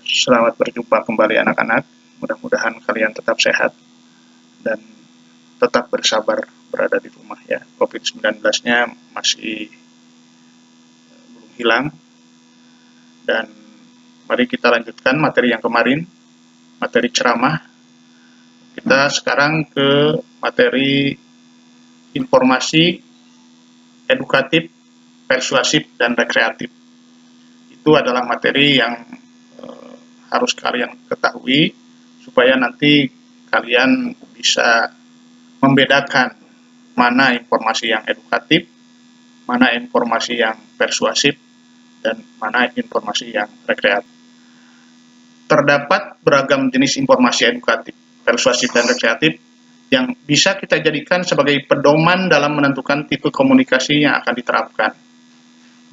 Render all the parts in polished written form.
Selamat berjumpa kembali anak-anak. Mudah-mudahan kalian tetap sehat dan tetap bersabar berada di rumah ya. COVID-19-nya masih belum hilang. Dan mari kita lanjutkan materi yang kemarin, materi ceramah. Kita sekarang ke materi informasi edukatif, persuasif, dan rekreatif. Itu adalah materi yang harus kalian ketahui supaya nanti kalian bisa membedakan mana informasi yang edukatif, mana informasi yang persuasif, dan mana informasi yang rekreatif. Terdapat beragam jenis informasi edukatif, persuasif, dan rekreatif yang bisa kita jadikan sebagai pedoman dalam menentukan tipe komunikasi yang akan diterapkan.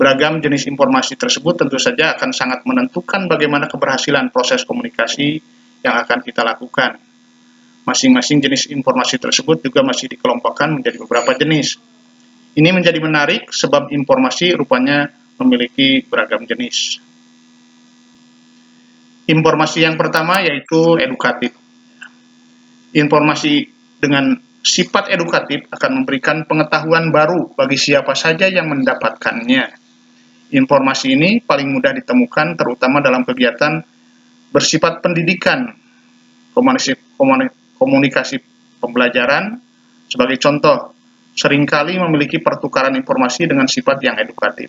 Beragam jenis informasi tersebut tentu saja akan sangat menentukan bagaimana keberhasilan proses komunikasi yang akan kita lakukan. Masing-masing jenis informasi tersebut juga masih dikelompokkan menjadi beberapa jenis. Ini menjadi menarik sebab informasi rupanya memiliki beragam jenis. Informasi yang pertama yaitu edukatif. Informasi dengan sifat edukatif akan memberikan pengetahuan baru bagi siapa saja yang mendapatkannya. Informasi ini paling mudah ditemukan terutama dalam kegiatan bersifat pendidikan, komunikasi pembelajaran. Sebagai contoh, seringkali memiliki pertukaran informasi dengan sifat yang edukatif.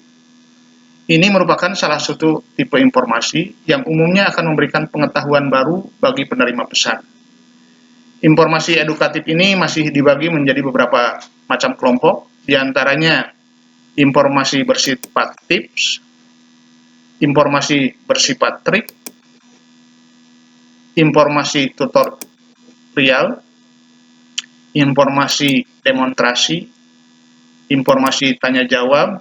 Ini merupakan salah satu tipe informasi yang umumnya akan memberikan pengetahuan baru bagi penerima pesan. Informasi edukatif ini masih dibagi menjadi beberapa macam kelompok, diantaranya informasi bersifat tips, informasi bersifat trik, informasi tutorial, informasi demonstrasi, informasi tanya jawab,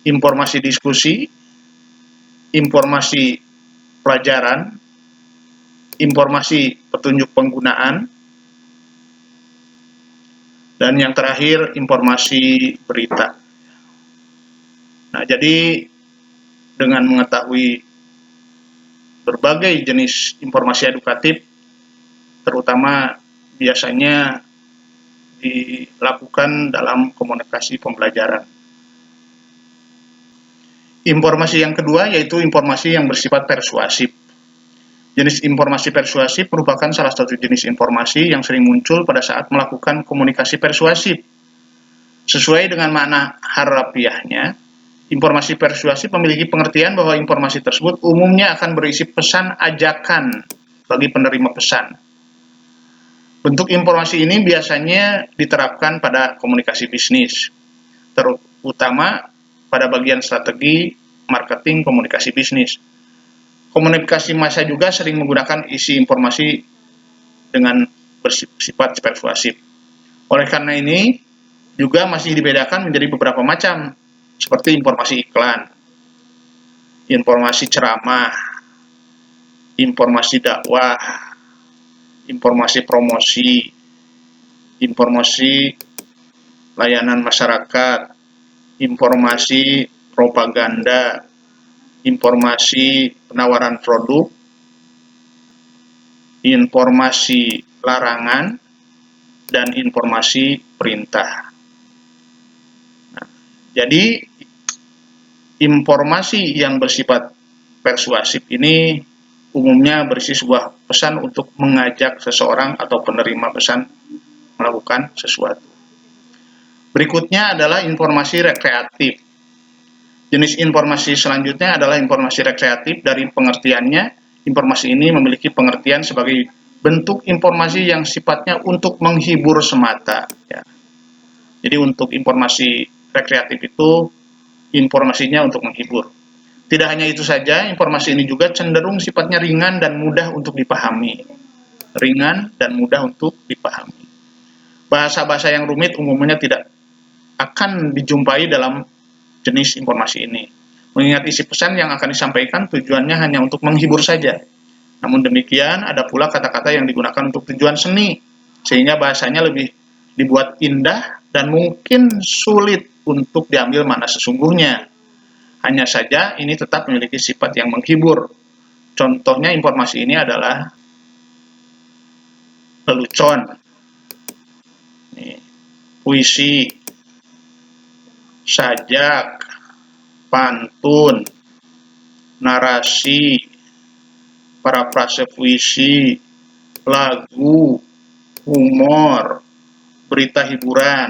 informasi diskusi, informasi pelajaran, informasi petunjuk penggunaan, dan yang terakhir informasi berita. Nah, jadi dengan mengetahui berbagai jenis informasi edukatif, terutama biasanya dilakukan dalam komunikasi pembelajaran. Informasi yang kedua yaitu informasi yang bersifat persuasif. Jenis informasi persuasif merupakan salah satu jenis informasi yang sering muncul pada saat melakukan komunikasi persuasif. Sesuai dengan makna harfiahnya, informasi persuasif memiliki pengertian bahwa informasi tersebut umumnya akan berisi pesan ajakan bagi penerima pesan. Bentuk informasi ini biasanya diterapkan pada komunikasi bisnis, terutama pada bagian strategi marketing komunikasi bisnis. Komunikasi massa juga sering menggunakan isi informasi dengan bersifat persuasif. Oleh karena ini, juga masih dibedakan menjadi beberapa macam, seperti informasi iklan, informasi ceramah, informasi dakwah, informasi promosi, informasi layanan masyarakat, informasi propaganda, informasi penawaran produk, informasi larangan, dan informasi perintah. Nah, jadi informasi yang bersifat persuasif ini umumnya berisi sebuah pesan untuk mengajak seseorang atau penerima pesan melakukan sesuatu. Berikutnya adalah informasi rekreatif. Jenis informasi selanjutnya adalah informasi rekreatif. Dari pengertiannya, informasi ini memiliki pengertian sebagai bentuk informasi yang sifatnya untuk menghibur semata. Ya. Jadi untuk informasi rekreatif itu informasinya untuk menghibur. Tidak hanya itu saja, informasi ini juga cenderung sifatnya ringan dan mudah untuk dipahami. Ringan dan mudah untuk dipahami. Bahasa-bahasa yang rumit umumnya tidak akan dijumpai dalam jenis informasi ini. Mengingat isi pesan yang akan disampaikan tujuannya hanya untuk menghibur saja. Namun demikian, ada pula kata-kata yang digunakan untuk tujuan seni, sehingga bahasanya lebih dibuat indah dan mungkin sulit untuk diambil makna sesungguhnya. Hanya saja ini tetap memiliki sifat yang menghibur. Contohnya informasi ini adalah lelucon, puisi, sajak, pantun, narasi, parafrase puisi, lagu, humor, berita hiburan.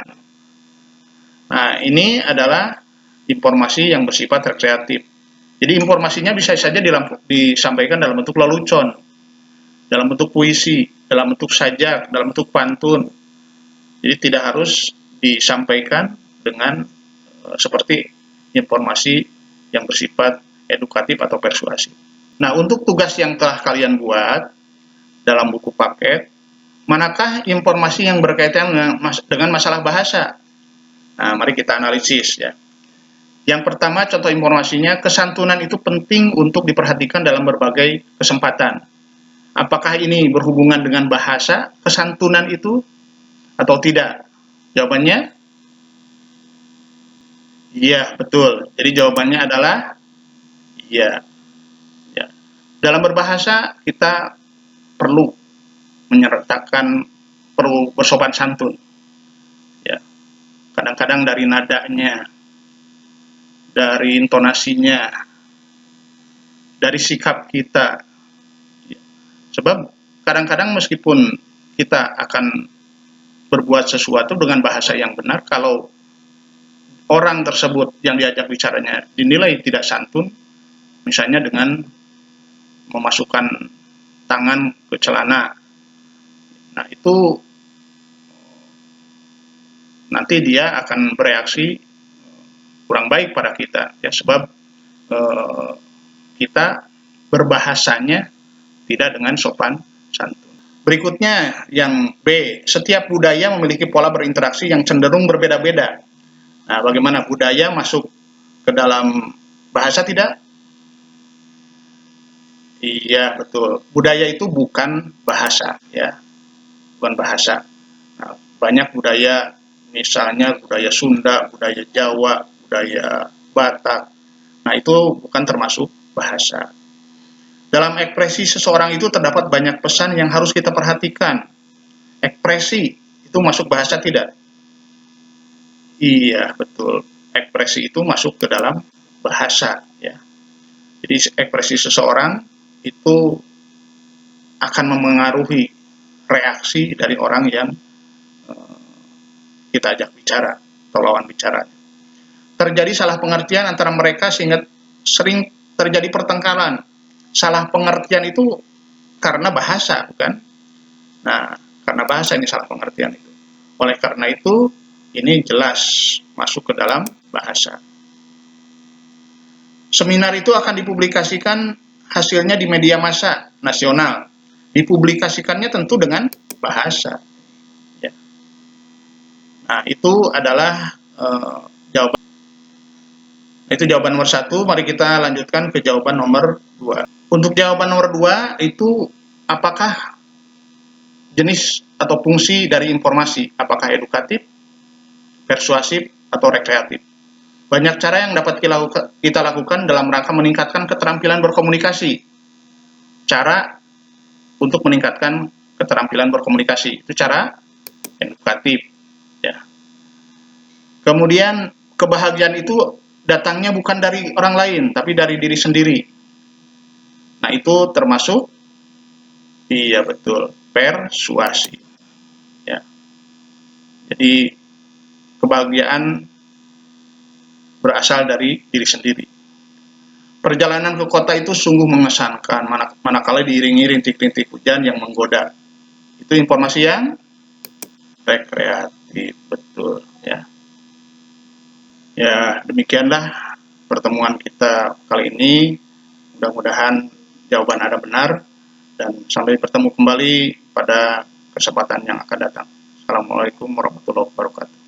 Nah, ini adalah informasi yang bersifat rekreatif. Jadi informasinya bisa saja disampaikan dalam bentuk lelucon, dalam bentuk puisi, dalam bentuk sajak, dalam bentuk pantun. Jadi tidak harus disampaikan dengan seperti informasi yang bersifat edukatif atau persuasif. Nah, untuk tugas yang telah kalian buat dalam buku paket, manakah informasi yang berkaitan dengan masalah bahasa? Nah, mari kita analisis ya. Yang pertama, contoh informasinya, kesantunan itu penting untuk diperhatikan dalam berbagai kesempatan. Apakah ini berhubungan dengan bahasa, kesantunan itu, atau tidak? Jawabannya, iya, betul. Jadi jawabannya adalah iya. Ya. Dalam berbahasa, kita perlu perlu bersopan santun. Ya. Kadang-kadang dari nadanya, dari intonasinya, dari sikap kita. Sebab kadang-kadang meskipun kita akan berbuat sesuatu dengan bahasa yang benar, kalau orang tersebut yang diajak bicaranya dinilai tidak santun, misalnya dengan memasukkan tangan ke celana, nah itu nanti dia akan bereaksi kurang baik pada kita, ya, sebab kita berbahasanya tidak dengan sopan santun. Berikutnya yang B, setiap budaya memiliki pola berinteraksi yang cenderung berbeda-beda. Nah, bagaimana budaya masuk ke dalam bahasa tidak? Iya, betul. Budaya itu bukan bahasa, ya, bukan bahasa. Nah, banyak budaya, misalnya budaya Sunda, budaya Jawa, budaya Batak. Nah, itu bukan termasuk bahasa. Dalam ekspresi seseorang itu terdapat banyak pesan yang harus kita perhatikan. Ekspresi itu masuk bahasa tidak? Iya, betul. Ekspresi itu masuk ke dalam bahasa, ya. Jadi ekspresi seseorang itu akan memengaruhi reaksi dari orang yang kita ajak bicara atau lawan bicara. Terjadi salah pengertian antara mereka sehingga sering terjadi pertengkaran. Salah pengertian itu karena bahasa, bukan? Nah, karena bahasa ini salah pengertian itu. Oleh karena itu, ini jelas masuk ke dalam bahasa. Seminar itu akan dipublikasikan hasilnya di media massa nasional. Dipublikasikannya tentu dengan bahasa. Ya. Nah, itu adalah jawaban. Itu jawaban nomor 1. Mari kita lanjutkan ke jawaban nomor 2. Untuk jawaban nomor 2 itu, apakah jenis atau fungsi dari informasi? Apakah edukatif, persuasif, atau rekreatif? Banyak cara yang dapat kita lakukan dalam rangka meningkatkan keterampilan berkomunikasi. Cara untuk meningkatkan keterampilan berkomunikasi itu cara edukatif. Ya. Kemudian kebahagiaan itu datangnya bukan dari orang lain, tapi dari diri sendiri. Nah, itu termasuk, iya betul, persuasi. Ya. Jadi kebahagiaan berasal dari diri sendiri. Perjalanan ke kota itu sungguh mengesankan, manakala diiringi rintik-rintik hujan yang menggoda. Itu informasi yang rekreatif, betul ya. Ya, demikianlah pertemuan kita kali ini. Mudah-mudahan jawaban Anda benar, dan sampai bertemu kembali pada kesempatan yang akan datang. Assalamualaikum warahmatullahi wabarakatuh.